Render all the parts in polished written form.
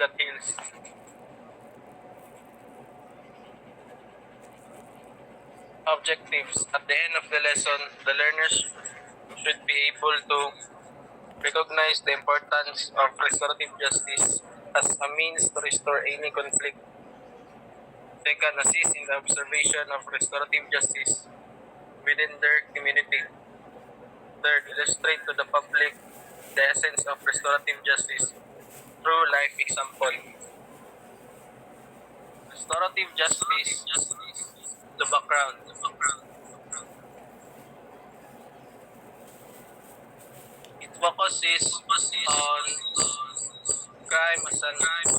that heals. Objectives. At the end of the lesson, the learners should be able to recognize the importance of restorative justice as a means to restore any conflict. Second, assist in the observation of restorative justice within their community. Third, illustrate to the public the essence of restorative justice through life example. Restorative justice, the background. It focuses on crime as an act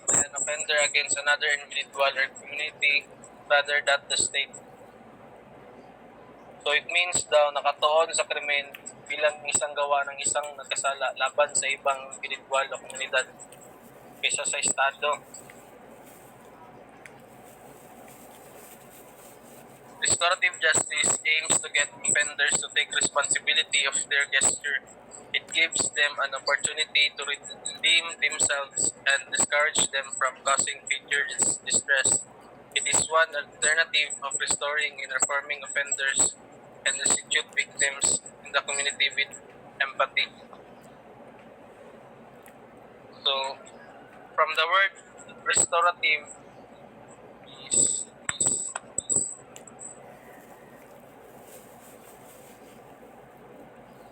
by an offender against another individual or community rather than the state. So it means daw nakatuon sa krimen bilang isang gawa ng isang nagkasala laban sa ibang individual o komunidad kaysa sa estado. Restorative justice aims to get offenders to take responsibility of their gesture. It gives them an opportunity to redeem themselves and discourage them from causing future distress. It is one alternative of restoring and reforming offenders and restitute victims in the community with empathy. So, from the word restorative is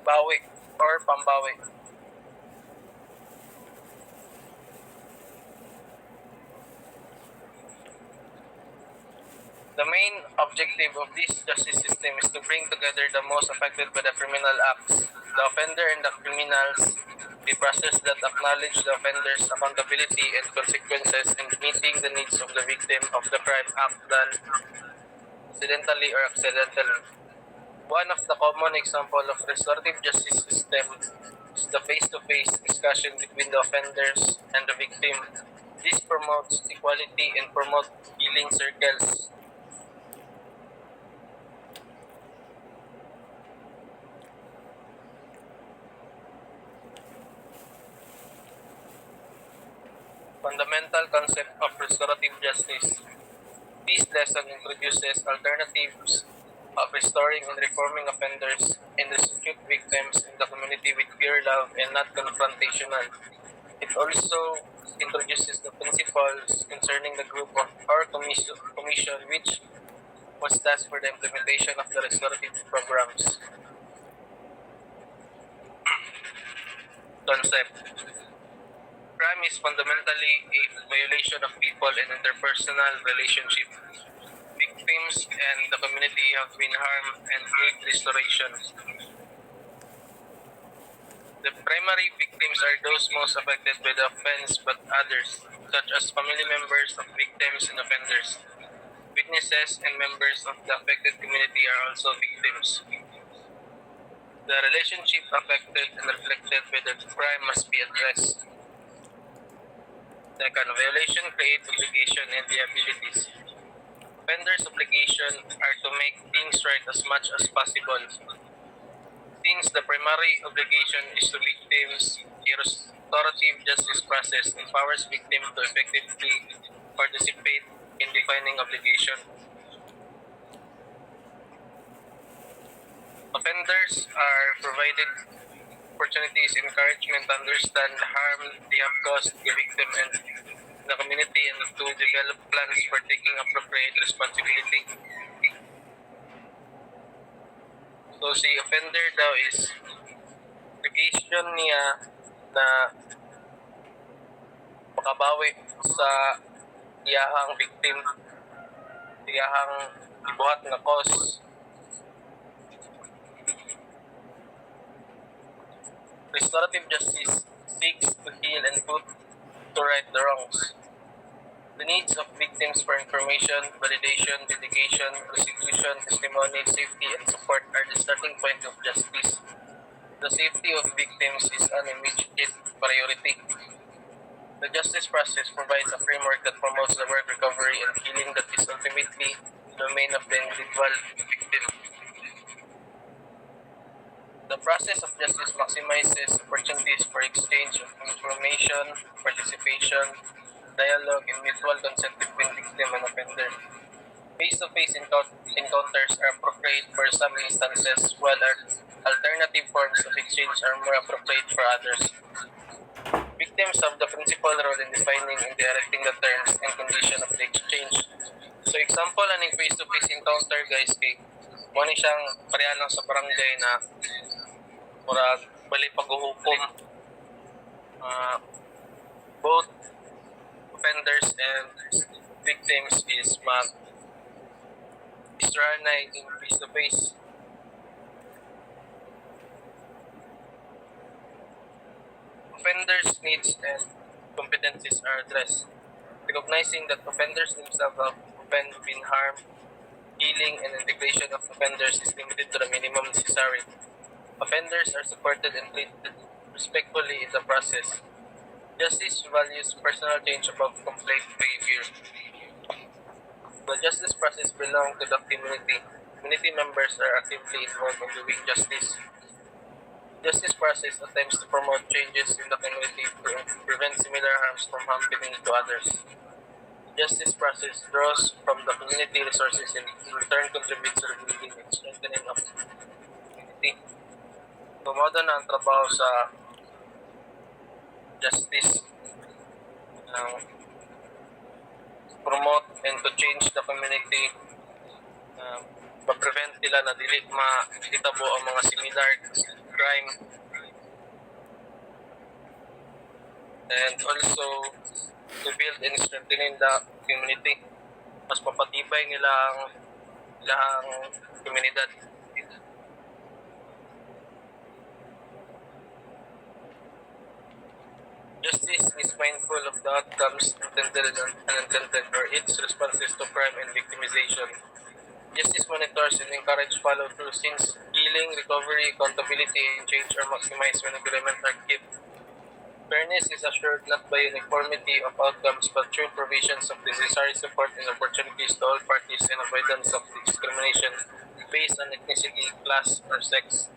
bawi or pambawi. The main objective of this justice system is to bring together the most affected by the criminal acts, the offender and the criminals, a process that acknowledge the offender's accountability and consequences in meeting the needs of the victim of the crime act done accidentally or accidentally. One of the common examples of restorative justice system is the face-to-face discussion between the offenders and the victim. This promotes equality and promotes healing circles. Fundamental concept of restorative justice. This lesson introduces alternatives of restoring and reforming offenders and restitute victims in the community with pure love and not confrontational. It also introduces the principles concerning the group of our commission which was tasked for the implementation of the restorative programs. Concept. Crime is fundamentally a violation of people and interpersonal relationships. Victims and the community have been harmed and need restoration. The primary victims are those most affected by the offense, but others, such as family members of victims and offenders. Witnesses and members of the affected community are also victims. The relationship affected and reflected by the crime must be addressed. Second, violation creates obligation and liabilities. Offenders' obligation are to make things right as much as possible. Since the primary obligation is to victims, a restorative justice process empowers victims to effectively participate in defining obligation. Offenders are provided opportunities, encouragement to understand the harm they have caused the victim and the community and to develop plans for taking appropriate responsibility. So si offender daw is obligation niya na makabawi sa iyahang victim, iyahang ibuhat nga cause. Restorative justice seeks to heal and put to right the wrongs. The needs of victims for information, validation, dedication, restitution, testimony, safety, and support are the starting point of justice. The safety of victims is an immediate priority. The justice process provides a framework that promotes the work recovery and healing that is ultimately the domain of the individual victim. The process of justice maximizes opportunities for exchange of information, participation, dialogue, and mutual consent between victim and offender. Face-to-face encounters are appropriate for some instances, while alternative forms of exchange are more appropriate for others. Victims have the principal role in defining and directing the terms and condition of the exchange. So example, aning face-to-face encounter guys kay mo ni siyang pareha lang sa barangay na murag bali paghuhukom both offenders and victims is mag istranay in face-to-face. Offenders' needs and competencies are addressed, recognizing that offenders themselves have often been harmed. Healing and integration of offenders is limited to the minimum necessary. Offenders are supported and treated respectfully in the process. Justice values personal change above complaint behavior. The justice process belongs to the community. Community members are actively involved in doing justice. Justice process attempts to promote changes in the community to prevent similar harms from happening to others. Justice process draws from the community resources and in return contributes to the building and strengthening of the community. Tumodo na ang trabaho sa justice promote and to change the community, ma-prevent nila na dili makitabo ang mga similar crime, and also to build and strengthen the community. Mas mapatibay nila ang komunidad. Justice is mindful of the outcomes intended and unintended, or its responses to crime and victimization. Justice monitors and encourages follow-through since healing, recovery, accountability, and change are maximized when agreements are kept. Fairness is assured not by uniformity of outcomes but through provisions of necessary support and opportunities to all parties and avoidance of discrimination based on ethnicity, class, or sex.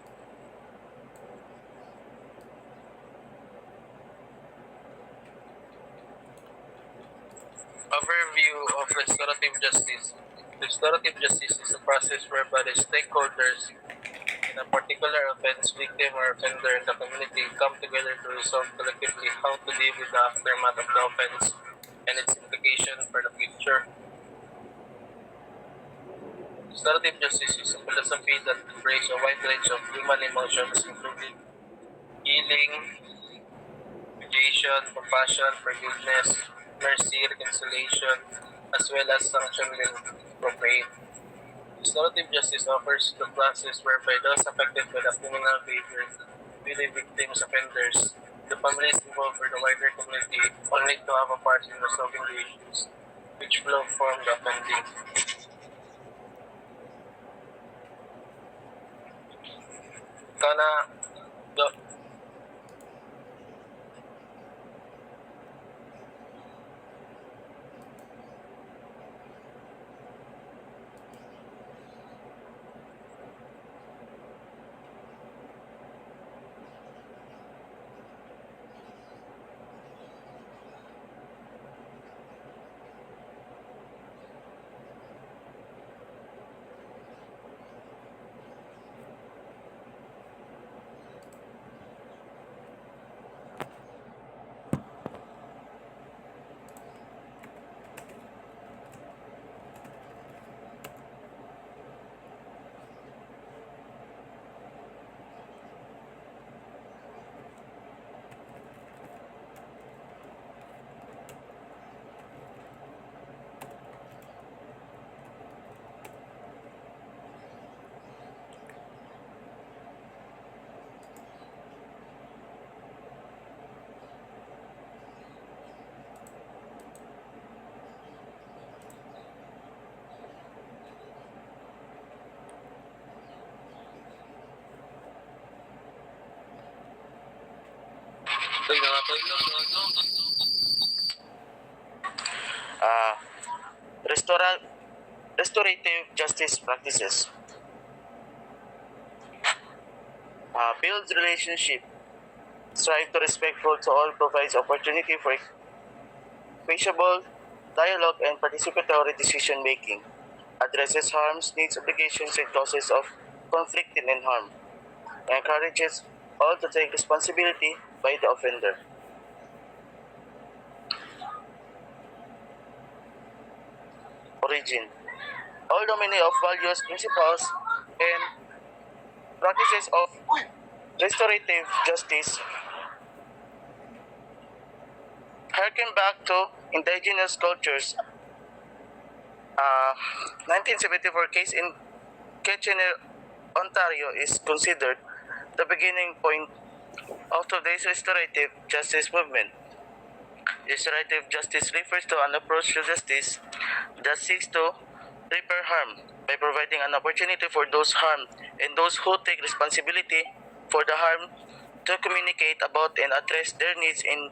Overview of restorative justice. Restorative justice is a process whereby the stakeholders in a particular offense, victim or offender in the community come together to resolve collectively how to deal with the aftermath of the offense and its implication for the future. Restorative justice is a philosophy that embraces a wide range of human emotions, including healing, mediation, compassion, forgiveness, mercy, reconciliation, as well as sanction when appropriate. Restorative justice offers the process whereby those affected by the criminal behavior, be they victims, offenders, the families involved, or the wider community, all need to have a part in resolving the issues which flow from the offending. Kana the Restorative justice practices. builds relationship, strive to respectful to all, provides opportunity for equitable dialogue and participatory decision making, addresses harms, needs, obligations, and causes of conflict and harm, encourages all to take responsibility by the offender. Origin. All domain of values, principles, and practices of restorative justice harken back to indigenous cultures. 1974 case in Kitchener, Ontario is considered the beginning point of today's restorative justice movement. Restorative justice refers to an approach to justice that seeks to repair harm by providing an opportunity for those harmed and those who take responsibility for the harm to communicate about and address their needs in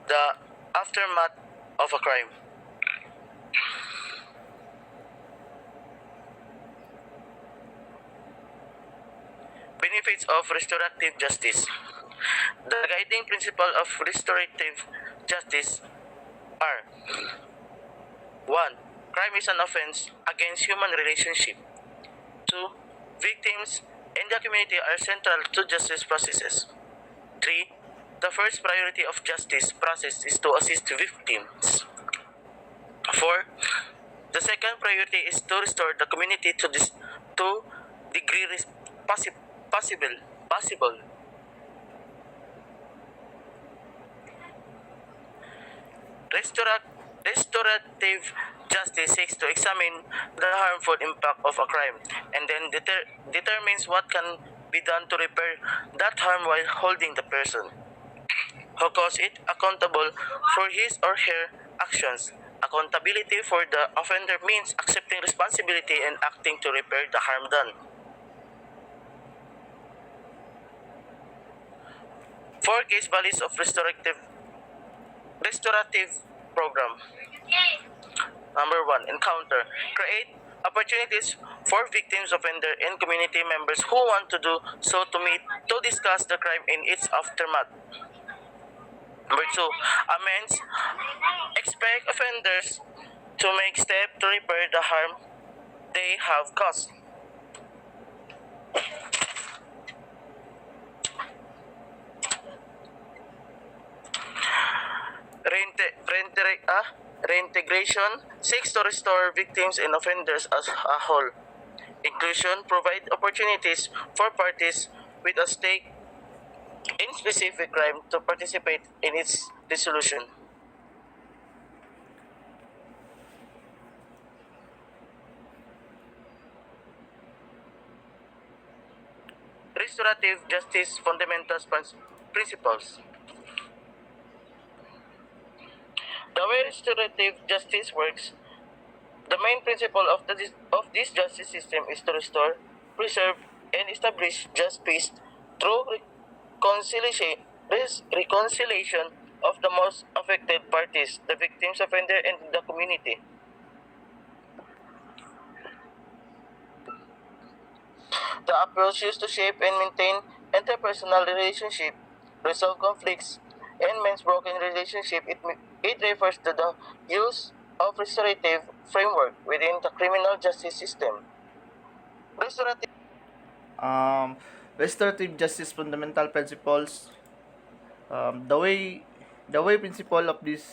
the aftermath of a crime. Benefits of restorative justice. The guiding principle of restorative justice are: 1. Crime is an offense against human relationship. 2. Victims and the community are central to justice processes. 3. The first priority of justice process is to assist victims. 4. The second priority is to restore the community to degree possible. Restorative justice seeks to examine the harmful impact of a crime and then determines what can be done to repair that harm while holding the person who caused it accountable for his or her actions. Accountability for the offender means accepting responsibility and acting to repair the harm done. 4 case values of restorative program. Number 1, encounter. Create opportunities for victims, offender, and community members who want to do so to meet to discuss the crime in its aftermath. Number 2, amends. Expect offenders to make steps to repair the harm they have caused. Reintegration seeks to restore victims and offenders as a whole. Inclusion provide opportunities for parties with a stake in specific crime to participate in its resolution. Restorative justice fundamental principles. The way restorative justice works, the main principle of this justice system is to restore, preserve, and establish just peace through reconciliation of the most affected parties, the victims, offender, and the community. The approach used to shape and maintain interpersonal relationship, resolve conflicts, and mend broken relationship. It refers to the use of restorative framework within the criminal justice system. Restorative um, Restorative justice fundamental principles. The way principle of this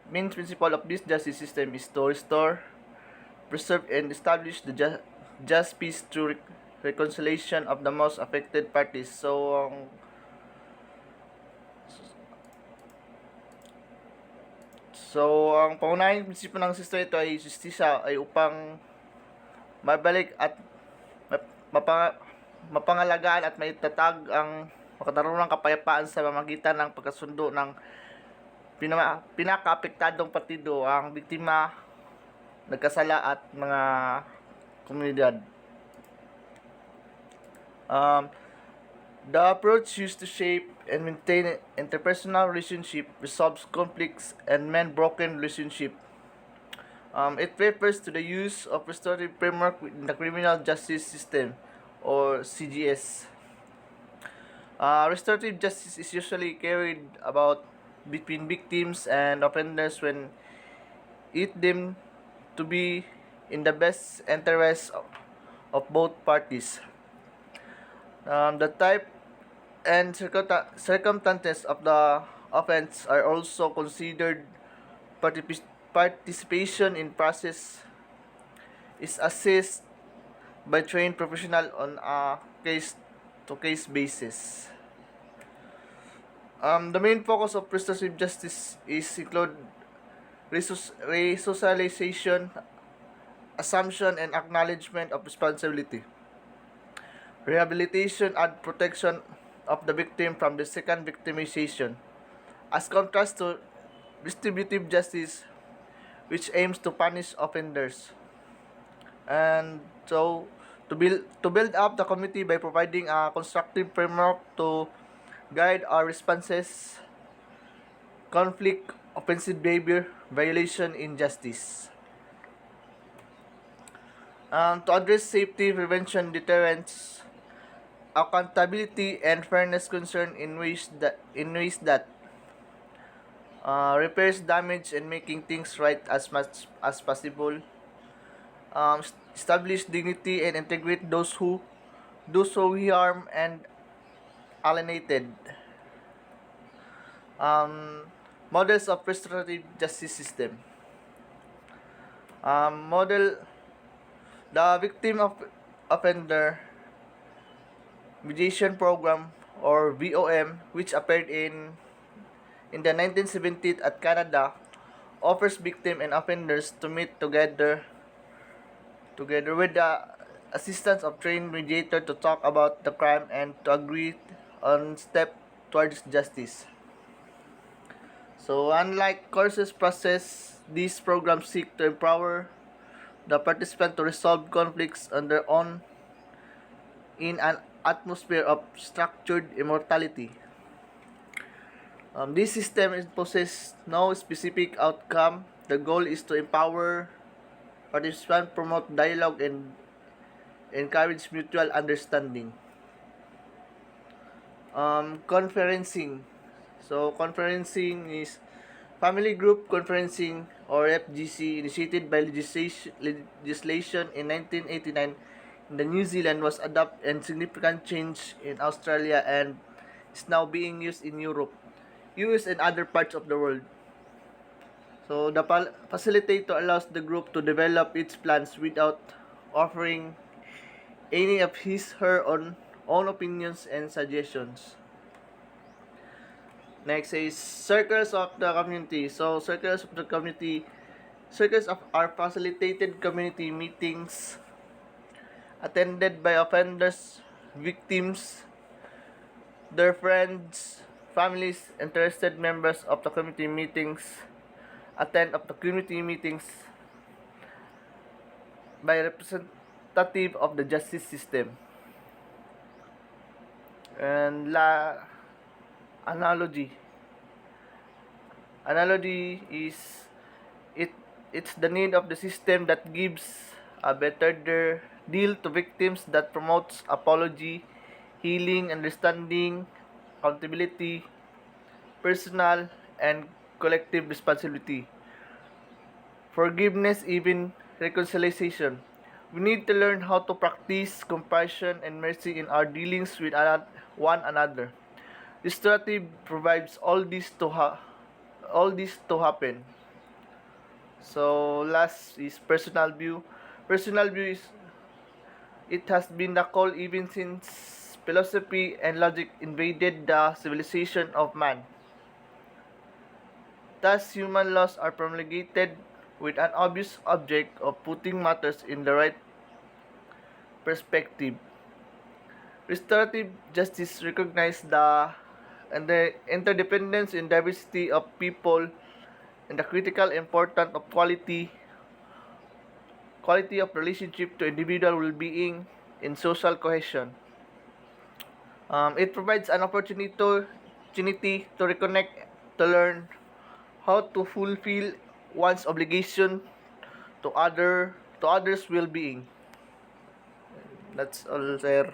main principle of this justice system is to restore, preserve, and establish the just peace through reconciliation of the most affected parties. Ang pangunahing prinsipyo ng sistema ito ay justisya ay upang mabalik at mapangalagaan at maitatag ang makatarungang kapayapaan sa pamamagitan ng pagkasundo ng pinakaapektadong partido, ang biktima, nagkasala at mga komunidad. The approach used to shape and maintain interpersonal relationship, resolves conflicts, and mend broken relationship. It refers to the use of restorative framework within the criminal justice system, or CGS. Restorative justice is usually carried about between victims and offenders when it deemed to be in the best interest of both parties. The type and circumstances of the offense are also considered. Participation in process is assessed by trained professional on a case-to-case basis. The main focus of restorative justice is include resocialization, assumption and acknowledgement of responsibility, rehabilitation and protection of the victim from the second victimization, as contrast to distributive justice, which aims to punish offenders. And so, to build up the community by providing a constructive framework to guide our responses, conflict, offensive behavior, violation, injustice. To address safety, prevention, deterrence, accountability, and fairness concern in ways that repairs damage and making things right as much as possible. Establish dignity and integrate those who harm and alienated. Models of restorative justice system. Model the victim of offender mediation program or VOM, which appeared in the 1970s at Canada, offers victim and offenders to meet together with the assistance of trained mediator to talk about the crime and to agree on step towards justice. So unlike courses process, these programs seek to empower the participant to resolve conflicts on their own in an atmosphere of structured immortality. This system imposes no specific outcome. The goal is to empower participants, promote dialogue, and encourage mutual understanding. Conferencing. So, conferencing is family group conferencing or FGC, initiated by legislation in 1989 in the New Zealand, was adopted and significant change in Australia and is now being used in Europe, US, and other parts of the world. So the facilitator allows the group to develop its plans without offering any of his/her own opinions and suggestions. Next is circles of the community. So circles of our facilitated community meetings attended by offenders, victims, their friends, families, interested members of the community meetings, attend of the community meetings by representative of the justice system. And analogy. Analogy is it it's the need of the system that gives a better deal to victims, that promotes apology, healing, understanding, accountability, personal and collective responsibility, forgiveness, even reconciliation. We need to learn how to practice compassion and mercy in our dealings with one another. Restorative provides all this to happen. So last is personal view. Personal view is it has been the call even since philosophy and logic invaded the civilization of man. Thus, human laws are promulgated with an obvious object of putting matters in the right perspective. Restorative justice recognizes and the interdependence and diversity of people and the critical importance of quality of relationship to individual well-being and social cohesion. It provides an opportunity to reconnect, to learn how to fulfill one's obligation to others' well-being. That's all, sir.